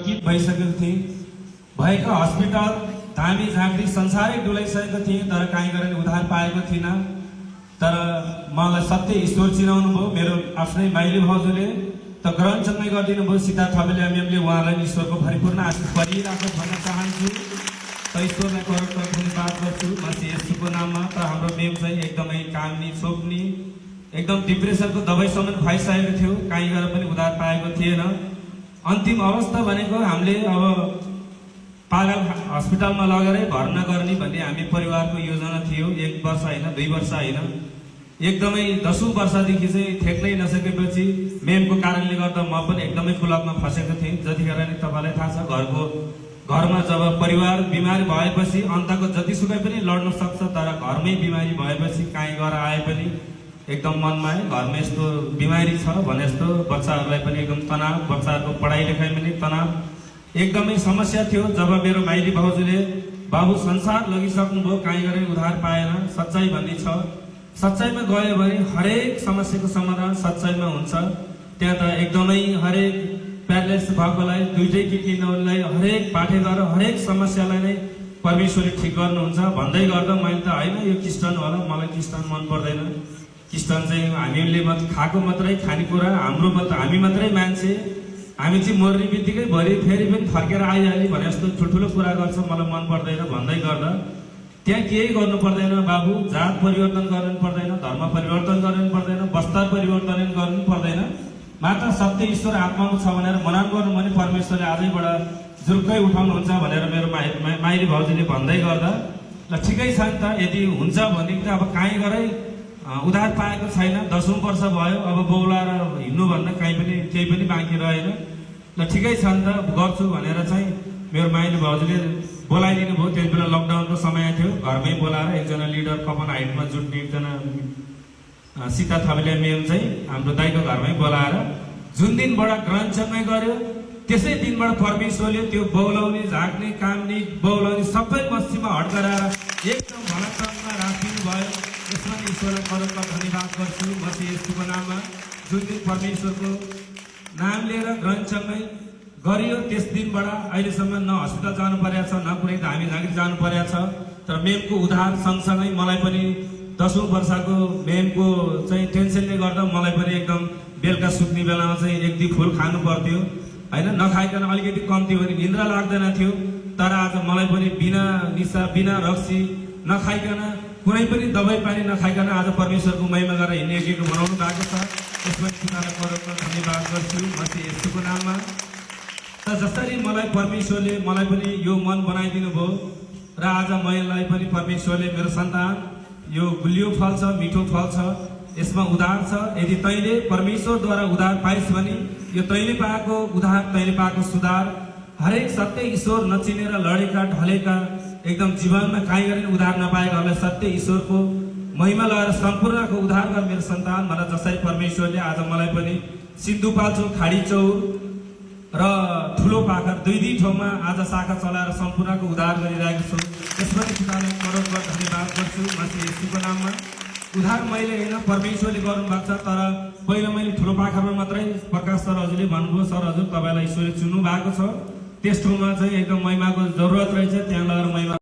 चकित भइसकेको थिएँ। भएका हस्पिटल धामी झाँक्री संसारै डुलाइसकेको थिएँ, तर काहीँ गरेर उद्धार पाएको थिइनँ। तर मलाई सत्य ईश्वर चिनाउनु भयो, मेरो आफ्नै माइली भाउजूले त ग्रहणसँगै गरिदिनु भयो। सीता थपेल एमएमले उहाँलाई ईश्वरको परिपूर्ण आशिष परिरहेको भन्न चाहन्छु। त ईश्वरलाई करोड करोड धन्यवाद गर्छु म चाहिँ यसको नाममा। त हाम्रो मेम चाहिँ एकदमै कामनी छोप्नी, एकदम डिप्रेसनको दबाईसम्म खुवाइसकेको थियो, काहीँ गएर पनि उद्धार पाएको थिएन। अन्तिम अवस्था भनेको हामीले अब पागल हस्पिटलमा लगेरै भर्ना गर्ने भन्ने हामी परिवारको योजना थियो। 1 वर्ष होइन, 2 वर्ष होइन, एकदमै 10औं वर्षदेखि चाहिँ ठेक्नै नसकेपछि मेमको कारणले गर्दा म पनि एकदमै कुलपमा फसेको थिएँ। जतिखेर नि तपाईँलाई थाहा छ, घरमा जब परिवार बिमारी भएपछि अन्तको जतिसुकै पनि लड्न सक्छ, तर घरमै बिमारी भएपछि काहीँ गएर आए पनि एकदम मनमा है घरमा यस्तो बिमारी छ भने जस्तो बच्चाहरूलाई पनि एकदम तनाव, बच्चाहरूको पढाइ लेखाइमा पनि तनाव, एकदमै समस्या थियो। जब मेरो माइली भाउजूले बाबु संसार लगिसक्नुभयो, काहीँ गरेर उद्धार पाएन। सच्चाइ भन्ने छ, सच्चाइमा गयो भने हरेक समस्याको समाधान सच्चाइमा हुन्छ। त्यहाँ त एकदमै हरेक प्यारालाइसिस भएकोलाई, दुइटै किडनी नहुनेलाई, हरेक बाटे गएर हरेक समस्यालाई नै परमेश्वरले ठिक गर्नुहुन्छ भन्दै गर्दा मैले त होइन यो क्रिस्चियन होला, मलाई क्रिस्चियन मन पर्दैन। क्रिस्चियन चाहिँ हामीले खाएको मात्रै खानेकुरा, हामी मात्रै मान्छे, हामी चाहिँ मर्ने बित्तिकै भरि फेरि पनि फर्केर आइहाल्ने भने जस्तो ठुल्ठुलो कुरा गर्छ, मलाई मन पर्दैन भन्दै गर्दा त्यहाँ केही गर्नु पर्दैन बाबु, जात परिवर्तन गर्नु पर्दैन, धर्म परिवर्तन गर्नु पर्दैन, वस्त्र परिवर्तन गर्नु पर्दैन, मात्र सत्य ईश्वर आत्मामा छ भनेर मनन गर्नु भने परमेश्वरले आजैबाट जुर्कै उठाउनुहुन्छ भनेर मेरो माइली भाउजूले भन्दै गर्दा ल ठिकै छ नि त, यदि हुन्छ भने त अब काहीँ गरै उद्धार पाएको छैन। 10औं वर्ष भयो, अब बौलाएर हिँड्नुभन्दा काहीँ पनि केही पनि बाँकी रहेन। ल ठिकै छ नि त, गर्छु भनेर चाहिँ मेरो माइली भाउजूले बोलाइदिनु भयो। त्यति बेला लकडाउनको समय थियो, घरमै बोलाएर एकजना लिडर कपन हाइटमा जुट्ने एकजना सीता थपेल मेम चाहिँ हाम्रो दाइको घरमै बोलाएर जुन दिनबाट ग्रहणसँगै गर्यो, त्यसै दिनबाट परमेश्वरले त्यो बौलाउने, झाँक्ने, काम्ने, बौलाउने सबै मस्तीमा हट गराएर एकदम भलाकमा राखिदिनु भयो। यसमा ईश्वरलाई करोड करोड धन्यवाद गर्छु म चाहिँ यसको नाममा। जुन दिन परमेश्वरको नाम लिएर ग्रहणसँगै गरियो, त्यस दिनबाट अहिलेसम्म न हस्पिटल जानु परेको छ, न कुनै धामी झाँक्री जानु परेको छ। तर मेमको उद्धार सँगसँगै मलाई पनि 10औं वर्षको मेमको चाहिँ टेन्सनले गर्दा मलाई पनि एकदम बेलुका सुत्ने बेलामा चाहिँ 1-2 फुल खानु पर्थ्यो होइन, नखाइकन अलिकति कम्ती भने निन्द्रा लाग्दैन थियो। तर आज मलाई पनि बिना निसा, बिना रक्सी नखाइकन, कुनै पनि दबाई पानी नखाइकन आज परमेश्वरको महिमा गरेर हिँड्ने योग्यको बनाउनु भएको छ। त्यसमा पितालाई करोड करोड धन्यवाद गर्छु म चाहिँ यसको नाममा। त जसरी मलाई परमेश्वरले मलाई पनि यो मन बनाइदिनु भयो र आज मलाई पनि परमेश्वरले मेरो सन्तान यो गुलियो फल छ, मिठो फल छ, यसमा उद्धार छ। यदि तैँले परमेश्वरद्वारा उद्धार पाइस् भने यो तैँले पाएको उद्धार, तैँले पाएको सुधार, हरेक सत्य ईश्वर नचिनेर लडेका ढलेका एकदम जीवनमा काहीँ गरेर उद्धार नपाएकाहरूलाई सत्य ईश्वरको महिमा लगाएर सम्पूर्णको उद्धार गर मेरो सन्तान भनेर जसरी परमेश्वरले आज मलाई पनि सिन्धुपाल्चोक, खाडीचौर र ठुलो पाखर 2 ठाउँमा आज शाखा चलाएर सम्पूर्णको उद्धार गरिरहेको छु। त्यसपछि पितालाई करोड करोड धन्यवाद गर्छु म चाहिँ यसको नाममा। उद्धार मैले होइन, परमेश्वरले गर्नुभएको छ। तर पहिला मैले ठुलो पाखरमा मात्रै प्रकाश सर हजुरले भन्नुभयो, सर हजुर तपाईँलाई ईश्वरले चुन्नु भएको छ, त्यस ठाउँमा चाहिँ एकदम महिमाको जरुरत रहेछ, त्यहाँ लगेर महिमा